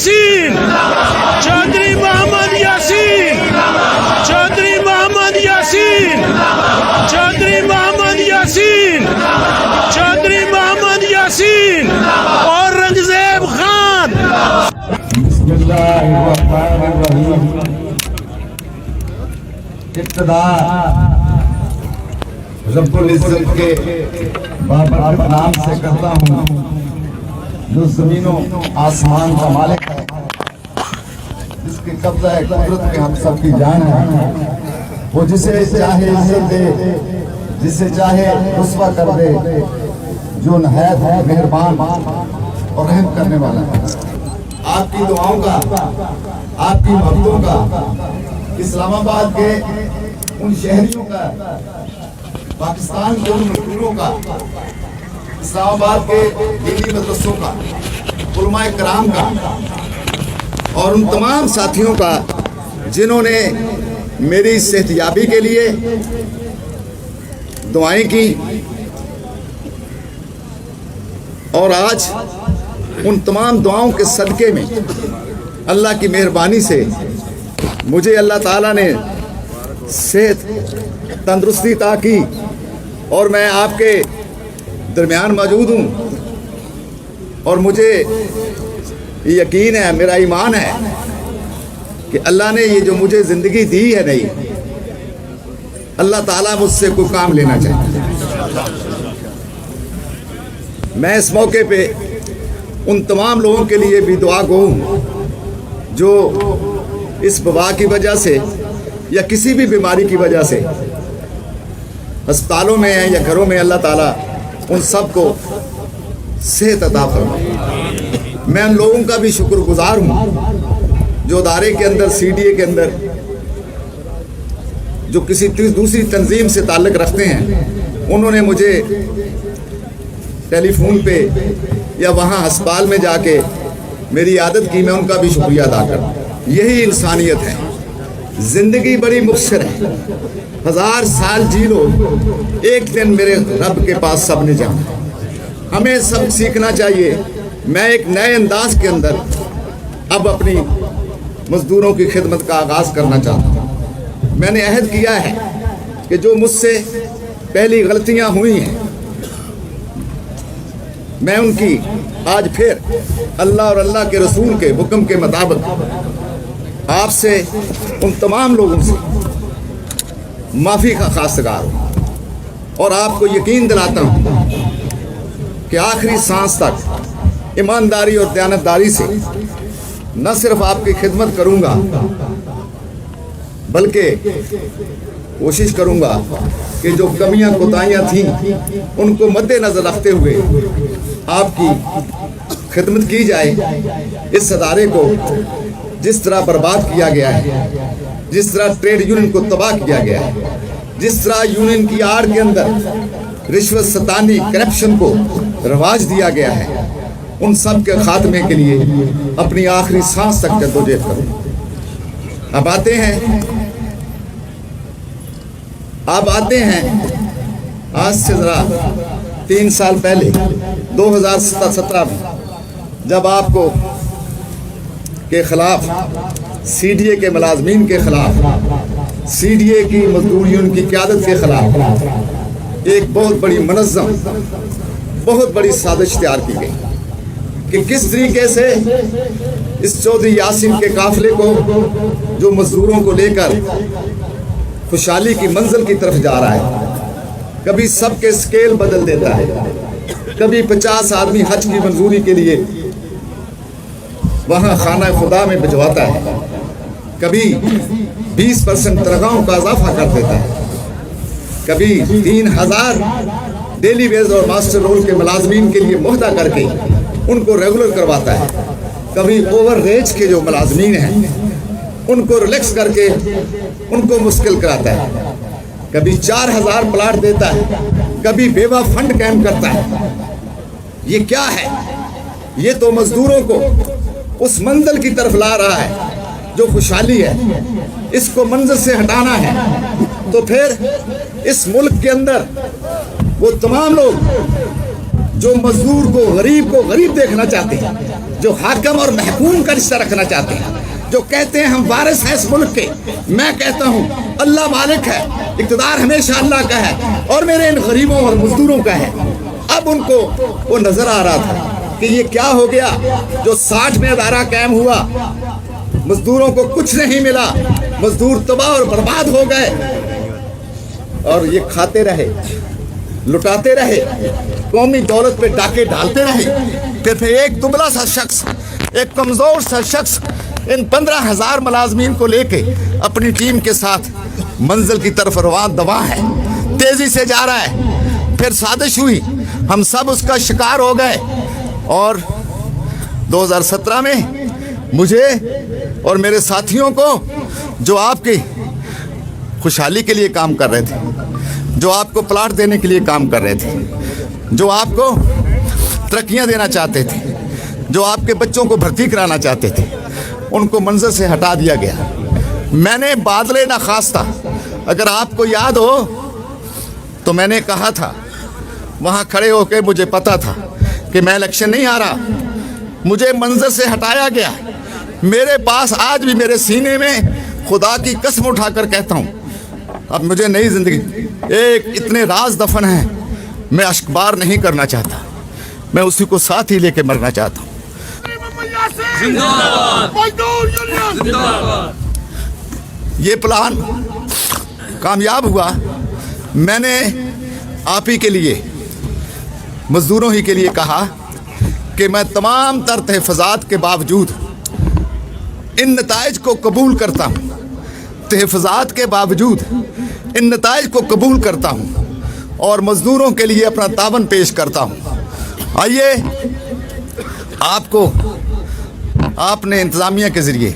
यासीन, चौधरी मोहम्मद यासीन, चौधरी मोहम्मद यासीन, चौधरी मोहम्मद यासीन, चौधरी मोहम्मद यासीन औरंगजेब खान। बिस्मिल्लाहिर्रहमानिर्रहीम। इब्तिदा रब्बुल इज्जत के बाबर नाम से करता हूँ, जो जमीनों आसमान का मालिक है, जिसकी कब्जा है कुदरत पे हम सबकी जान है। वो जिसे चाहे इज्जत दे, जिसे चाहे रुस्वा कर दे, जो नहायत मेहरबान और रहम करने वाला है। आपकी दुआओं का, आपकी मोहब्बतों का, इस्लामाबाद के उन शहरियों का, पाकिस्तान के उन मजदूरों का, इस्लामाबाद के दीनी मदरसों का, उलमाए कराम का और उन तमाम साथियों का जिन्होंने मेरी सेहतयाबी के लिए दुआएं की। और आज उन तमाम दुआओं के सदक़े में अल्लाह की मेहरबानी से मुझे अल्लाह ताला ने सेहत तंदुरुस्ती अता की और मैं आपके दरमियान मौजूद हूँ। और मुझे यकीन है, मेरा ईमान है कि अल्लाह ने ये जो मुझे ज़िंदगी दी है नई, अल्लाह ताला मुझसे कोई काम लेना चाहता है। मैं इस मौके पे उन तमाम लोगों के लिए भी दुआ गो हूँ जो इस वबा की वजह से या किसी भी बीमारी की वजह से अस्पतालों में हैं या घरों में। अल्लाह ताला उन सब को सेहत अता फरमाए। मैं उन लोगों का भी शुक्रगुजार हूँ जो अदारे के अंदर, CDA के अंदर, जो किसी दूसरी तंजीम से ताल्लुक़ रखते हैं, उन्होंने मुझे टेलीफोन पे या वहाँ अस्पताल में जाके मेरी आदत की। मैं उनका भी शुक्रिया अदा करता हूँ। यही इंसानियत है। ज़िंदगी बड़ी मुख्तसर है, 1000 साल जी लो, एक दिन मेरे रब के पास सब ने जाना। हमें सब सीखना चाहिए। मैं एक नए अंदाज के अंदर अब अपनी मज़दूरों की खिदमत का आगाज़ करना चाहता हूँ। मैंने अहद किया है कि जो मुझसे पहली गलतियाँ हुई हैं, मैं उनकी आज फिर अल्लाह और अल्लाह के रसूल के हुक्म के मुताबिक आपसे, उन तमाम लोगों से माफ़ी का खास्तगार हूँ। और आपको यकीन दिलाता हूँ कि आखिरी सांस तक ईमानदारी और दयानतदारी से न सिर्फ आपकी खिदमत करूँगा, बल्कि कोशिश करूँगा कि जो कमियां कोताहियां थीं उनको मद्देनज़र रखते हुए आपकी खिदमत की जाए। इस अदारे को जिस तरह बर्बाद किया गया है, जिस तरह ट्रेड यूनियन को तबाह किया गया है, जिस तरह यूनियन की आड़ के अंदर रिश्वत सतानी, करप्शन को रवाज दिया गया है, उन सब के खात्मे के लिए अपनी आखिरी सांस तक जद्दोजहद करूँ। अब आते हैं आज से ज़रा 3 साल पहले 2017 में जब आपको के ख़िलाफ़, CDA के मुलाज़मीन के ख़िलाफ़, CDA की मज़दूर यूनियन की क़यादत के ख़िलाफ़ एक बहुत बड़ी मुनज़्ज़म, बहुत बड़ी साजिश तैयार की गई कि किस तरीके से इस चौधरी यासीन के काफ़िले को, जो मज़दूरों को लेकर खुशहाली की मंजिल की तरफ जा रहा है, कभी सबके स्केल बदल देता है, कभी 50 आदमी हज की मंजूरी के लिए वहाँ खाना खुदा में भिजवाता है, कभी 20% तनख्वाहों का इजाफा कर देता है, कभी 3000 डेली वेज और मास्टर रोल के मुलाजमीन के लिए मुहदा करके उनको रेगुलर करवाता है, कभी ओवर रेज के जो मुलाजमीन हैं उनको रिलैक्स करके उनको मुश्किल कराता है, कभी 4000 प्लाट देता है, कभी बेवा फंड कैम करता है। ये क्या है? ये तो मजदूरों को उस मंजिल की तरफ ला रहा है जो खुशहाली है। इसको मंजिल से हटाना है तो फिर इस मुल्क के अंदर वो तमाम लोग जो मजदूर को, गरीब देखना चाहते हैं, جو حاکم اور محکوم کا رشتہ رکھنا چاہتے ہیں، جو کہتے ہیں ہم وارث ہیں اس ملک کے، میں کہتا ہوں اللہ مالک ہے، اقتدار ہمیشہ اللہ کا ہے اور میرے ان غریبوں اور مزدوروں کا ہے۔ اب ان کو وہ نظر آ رہا تھا کہ یہ کیا ہو گیا، جو 60 میں ادارہ قائم ہوا، مزدوروں کو کچھ نہیں ملا، مزدور تباہ اور برباد ہو گئے اور یہ کھاتے رہے، لٹاتے رہے، قومی دولت پہ ڈاکے ڈالتے رہے۔ پھر ایک دبلا سا شخص، ایک کمزور سا شخص ان 15,000 ملازمین کو لے کے اپنی ٹیم کے ساتھ منزل کی طرف رواں دواں ہے، تیزی سے جا رہا ہے۔ پھر سازش ہوئی، ہم سب اس کا شکار ہو گئے اور 2017 میں مجھے اور میرے ساتھیوں کو، جو آپ کی خوشحالی کے لیے کام کر رہے تھے، جو آپ کو پلاٹ دینے کے لیے کام کر رہے تھے، جو آپ کو ترقیاں دینا چاہتے تھے، جو آپ کے بچوں کو بھرتی کرانا چاہتے تھے، ان کو منظر سے ہٹا دیا گیا۔ میں نے بادلے ناخواستہ، اگر آپ کو یاد ہو تو میں نے کہا تھا وہاں کھڑے ہو کے، مجھے پتا تھا کہ میں الیکشن نہیں ہارا، مجھے منظر سے ہٹایا گیا۔ میرے پاس آج بھی میرے سینے میں، خدا کی قسم اٹھا کر کہتا ہوں، اب مجھے نئی زندگی، ایک اتنے راز دفن ہیں، میں اشکبار نہیں کرنا چاہتا، میں اسی کو ساتھ ہی لے کے مرنا چاہتا ہوں۔ یہ پلان کامیاب ہوا۔ میں نے آپ ہی کے لیے، مزدوروں ہی کے لیے کہا کہ میں تمام تر تحفظات کے باوجود ان نتائج کو قبول کرتا ہوں، تحفظات کے باوجود ان نتائج کو قبول کرتا ہوں اور مزدوروں کے لیے اپنا تعاون پیش کرتا ہوں۔ آئیے آپ کو، آپ نے انتظامیہ کے ذریعے،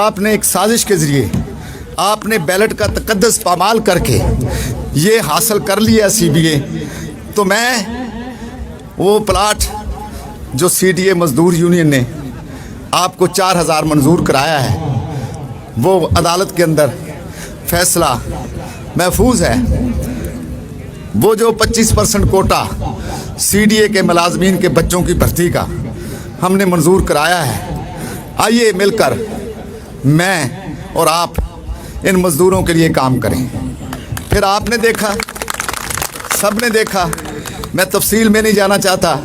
آپ نے ایک سازش کے ذریعے، آپ نے بیلٹ کا تقدس پامال کر کے یہ حاصل کر لیا سی بی اے، تو میں وہ پلاٹ جو سی ڈی اے مزدور یونین نے آپ کو 4,000 منظور کرایا ہے، وہ عدالت کے اندر فیصلہ محفوظ ہے۔ وہ جو 25% کوٹا سی ڈی اے کے ملازمین کے بچوں کی بھرتی کا ہم نے منظور کرایا ہے، آئیے مل کر میں اور آپ ان مزدوروں کے لیے کام کریں۔ پھر آپ نے دیکھا، سب نے دیکھا، میں تفصیل میں نہیں جانا چاہتا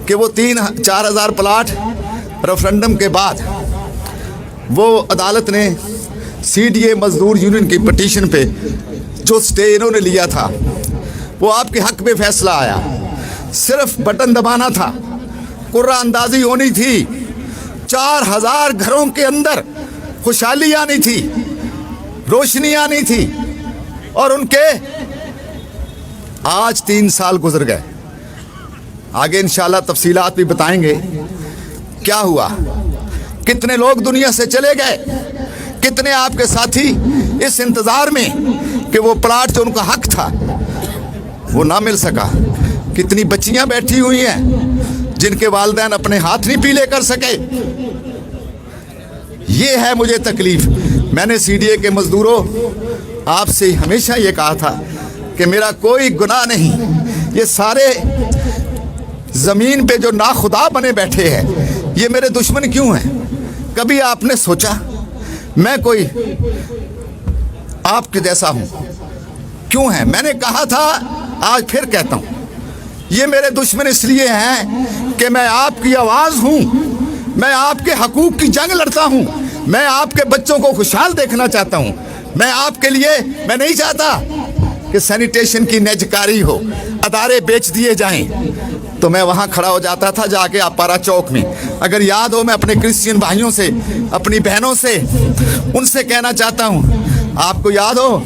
کہ وہ 4,000 پلاٹ ریفرنڈم کے بعد وہ عدالت نے سی ڈی اے مزدور یونین کی پٹیشن پہ جو سٹے انہوں نے لیا تھا، وہ آپ کے حق میں فیصلہ آیا۔ صرف بٹن دبانا تھا، قرعہ اندازی ہونی تھی، 4,000 گھروں کے اندر خوشحالی آنی تھی، روشنی آنی تھی، اور ان کے آج 3 سال گزر گئے۔ آگے انشاءاللہ تفصیلات بھی بتائیں گے کیا ہوا، کتنے لوگ دنیا سے چلے گئے، کتنے آپ کے ساتھی اس انتظار میں کہ وہ پلاٹ جو ان کا حق تھا وہ نہ مل سکا، کتنی بچیاں بیٹھی ہوئی ہیں جن کے والدین اپنے ہاتھ نہیں پیلے کر سکے۔ یہ ہے مجھے تکلیف۔ میں نے سی ڈی اے کے مزدوروں آپ سے ہمیشہ یہ کہا تھا کہ میرا کوئی گناہ نہیں، یہ سارے زمین پہ جو ناخدا بنے بیٹھے ہیں یہ میرے دشمن کیوں ہیں؟ کبھی آپ نے سوچا میں کوئی آپ کے جیسا ہوں کیوں ہے؟ میں نے کہا تھا، آج پھر کہتا ہوں، یہ میرے دشمن اس لیے ہیں کہ میں آپ کی آواز ہوں، میں آپ کے حقوق کی جنگ لڑتا ہوں، میں آپ کے بچوں کو خوشحال دیکھنا چاہتا ہوں۔ میں آپ کے لیے، میں نہیں چاہتا کہ سینیٹیشن کی نجکاری ہو، ادارے بیچ دیے جائیں۔ تو میں وہاں کھڑا ہو جاتا تھا جا کے اپارا چوک میں، اگر یاد ہو، میں اپنے کرسچین بھائیوں سے، اپنی بہنوں سے، ان سے کہنا چاہتا ہوں، آپ کو یاد ہو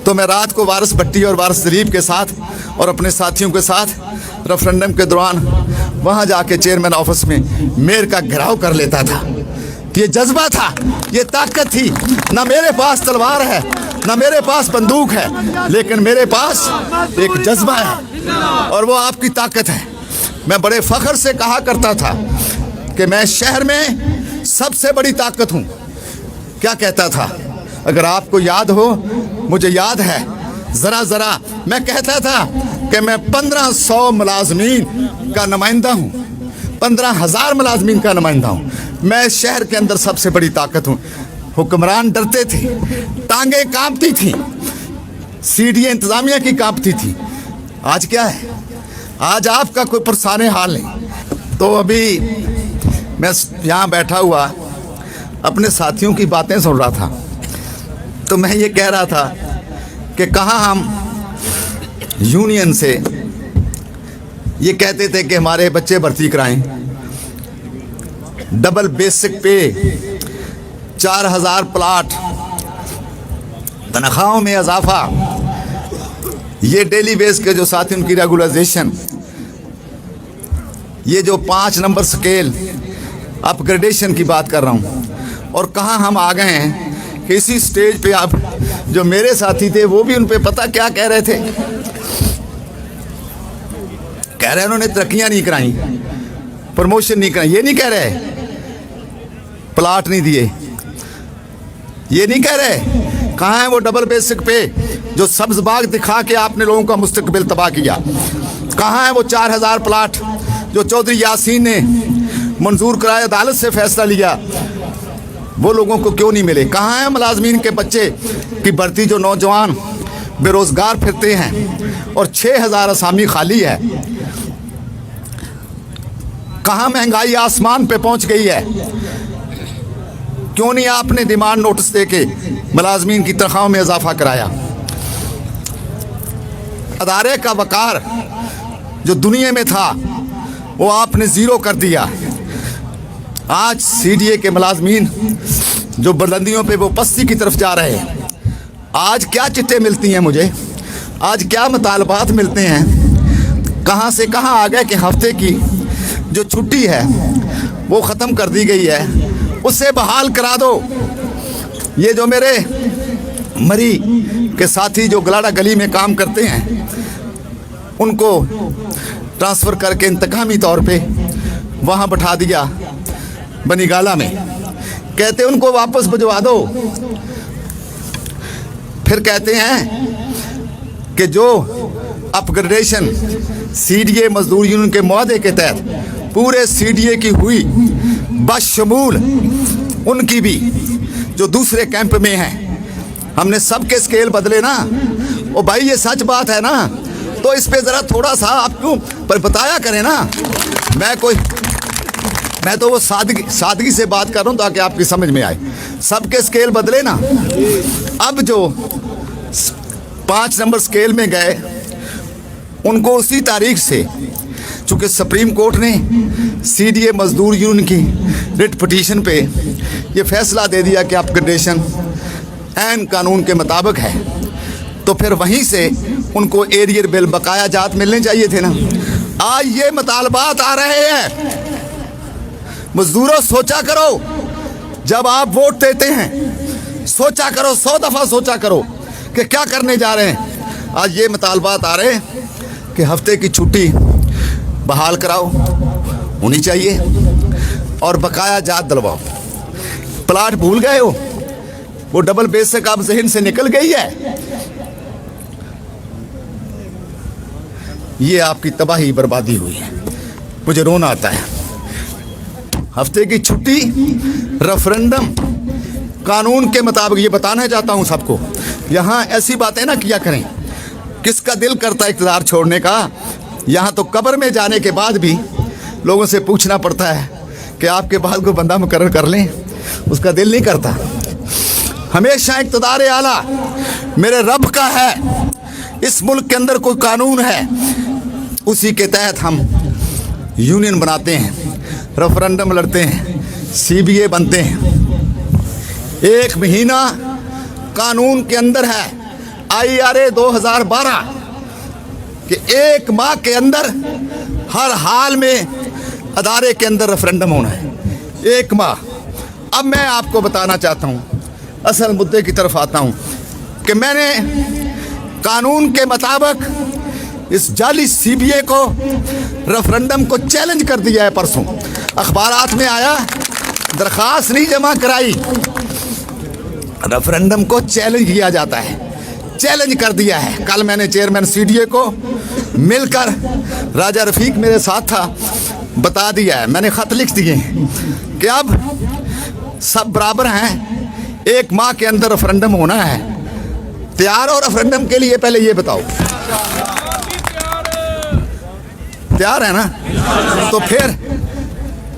تو میں رات کو وارث بھٹی اور وارث ذریف کے ساتھ اور اپنے ساتھیوں کے ساتھ ریفرنڈم کے دوران وہاں جا کے چیئرمین آفس میں میئر کا گھیراؤ کر لیتا تھا۔ یہ جذبہ تھا، یہ طاقت تھی۔ نہ میرے پاس تلوار ہے، نہ میرے پاس بندوق ہے، لیکن میرے پاس ایک جذبہ ہے اور وہ آپ کی طاقت ہے۔ میں بڑے فخر سے کہا کرتا تھا کہ میں شہر میں سب سے بڑی طاقت ہوں۔ کیا کہتا تھا؟ اگر آپ کو یاد ہو، مجھے یاد ہے، ذرا میں کہتا تھا کہ میں 1500 ملازمین کا نمائندہ ہوں، 15,000 मुलाजमीन का नुमाइंदा हूँ। मैं शहर के अंदर सबसे बड़ी ताकत हूँ। हुक्मरान डरते थे, टांगे कांपती थी, सीढ़ियाँ इंतजामिया की कांपती थी। आज क्या है? आज आपका कोई पुरसाने हाल नहीं। तो अभी मैं यहाँ बैठा हुआ अपने साथियों की बातें सुन रहा था, तो मैं ये कह रहा था कि कहाँ हम यूनियन से ये कहते थे कि हमारे बच्चे भर्ती कराएं, डबल बेसिक पे, 4,000 प्लाट, तनख्वाहों में इजाफा, ये डेली बेस के जो साथी उनकी रेगुलराइजेशन, ये जो 5 नंबर स्केल अपग्रेडेशन की बात कर रहा हूँ। और कहाँ हम आ गए हैं कि इसी स्टेज पे आप जो मेरे साथी थे वो भी उन पे पता क्या कह रहे थे, कह रहे उन्होंने तरक्कियां नहीं कराई, प्रमोशन नहीं कराई। ये नहीं कह रहे प्लाट नहीं दिए, ये नहीं कह रहे कहाँ है वो डबल बेसिक पे जो सब्ज बाग दिखा के आपने लोगों का मुस्तकबिल तबाह किया। कहाँ है वो 4,000 प्लाट जो चौधरी यासीन ने मंजूर कराया, अदालत से फैसला लिया, वो लोगों को क्यों नहीं मिले? कहाँ है मुलाजमीन के बच्चे की भर्ती जो नौजवान बेरोजगार फिरते हैं और 6,000 असामी खाली है? कहाँ महंगाई आसमान पे पहुंच गई है? क्यों नहीं आपने डिमांड नोटिस दे के मुलाजमीन की तनख्वाहों में इजाफा कराया? अदारे का वकार जो दुनिया में था वो आपने ज़ीरो कर दिया। आज सीडीए के मुलाजमीन जो बुलंदियों पे वो पस्ती की तरफ जा रहे हैं, आज क्या चिट्ठे मिलती हैं मुझे, आज क्या मुतालबात मिलते हैं, कहाँ से कहाँ आ गए कि हफ्ते की जो छुट्टी है वो ख़त्म कर दी गई है, उसे बहाल करा दो। ये जो मेरे मरी के साथी जो गलाड़ा गली में काम करते हैं उनको ट्रांसफ़र करके इंतकामी तौर पे वहाँ बैठा दिया बनीगाला में, कहते उनको वापस भिजवा दो। फिर कहते हैं कि जो अपग्रेडेशन सीडीए मजदूर यूनियन के मुआहदे के तहत पूरे सीडीए की हुई, बशमूल उनकी भी जो दूसरे कैंप में हैं, हमने सबके स्केल बदले ना। ओ भाई ये सच बात है ना, तो इस पे ज़रा थोड़ा सा आप क्यों पर बताया करें ना। मैं तो वो सादगी से बात कर रहा हूँ ताकि आपकी समझ में आए। सबके स्केल बदले ना। अब जो 5 नंबर स्केल में गए उनको उसी तारीख से, चूँकि सुप्रीम कोर्ट ने सीडीए मजदूर यूनियन की रिट पिटीशन पे ये फैसला दे दिया कि अपग्रेडेशन ऐन कानून के मुताबिक है, तो फिर वहीं से उनको एरियर बिल बकाया जात मिलने चाहिए थे ना। आज ये मुतालबात आ रहे हैं। मजदूरों सोचा करो, जब आप वोट देते हैं सोचा करो, 100 दफ़ा सोचा करो कि क्या करने जा रहे हैं। आज ये मुतालबात आ रहे हैं कि हफ्ते की छुट्टी बहाल कराओ होनी चाहिए और बकाया जात दिलवाओ। प्लाट भूल गए हो, वो डबल बेसिक आप जहन से निकल गई है। ये आपकी तबाही बर्बादी हुई है, मुझे रोना आता है। हफ्ते की छुट्टी रेफरेंडम कानून के मुताबिक, ये बताना चाहता हूँ सबको, यहाँ ऐसी बातें ना किया करें। किसका दिल करता है इक़्तिदार छोड़ने का? यहाँ तो कब्र में जाने के बाद भी लोगों से पूछना पड़ता है कि आपके बाद को बंदा मुकर्रर कर लें, उसका दिल नहीं करता। हमेशा इक़्तिदार आला मेरे रब का है। इस मुल्क के अंदर कोई कानून है, उसी के तहत हम यूनियन बनाते हैं, रेफरेंडम लड़ते हैं, सीबीए बनते हैं। 1 महीना कानून के अंदर है, IRA 2012 कि 1 माह के अंदर हर हाल में अदारे के अंदर रेफरेंडम होना है। 1 माह। अब मैं आपको बताना चाहता हूँ, असल मुद्दे की तरफ आता हूँ कि मैंने कानून के मुताबिक इस जाली सीबीए को, रेफरेंडम को चैलेंज कर दिया है। परसों अखबारात में आया, दरख्वास्त नहीं जमा कराई, रेफरेंडम को चैलेंज किया जाता है, चैलेंज कर दिया है। कल मैंने चेयरमैन सीडीए को मिलकर, राजा रफीक मेरे साथ था, बता दिया है, मैंने खत लिख दिए कि अब सब बराबर हैं, 1 माह के अंदर रेफरेंडम होना है। तैयार हो रेफरेंडम के लिए? पहले ये बताओ, तैयार है ना? तो फिर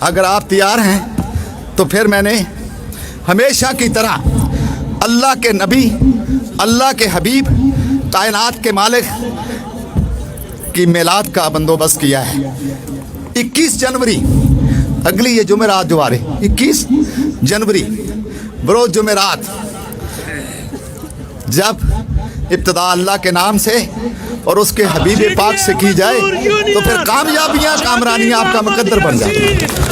अगर आप तैयार हैं तो फिर मैंने हमेशा की तरह अल्लाह के नबी, अल्लाह के हबीब, कायनात के मालिक की मिलाद का बंदोबस्त किया है। 21 जनवरी, अगली ये जुमेरात जो आ रही 21 जनवरी बरोज जुमेरात, जब इब्तिदा अल्लाह के नाम से और उसके हबीब पाक से की जाए तो फिर कामयाबियाँ कामरानियाँ आपका मुकद्दर बन जाती हैं।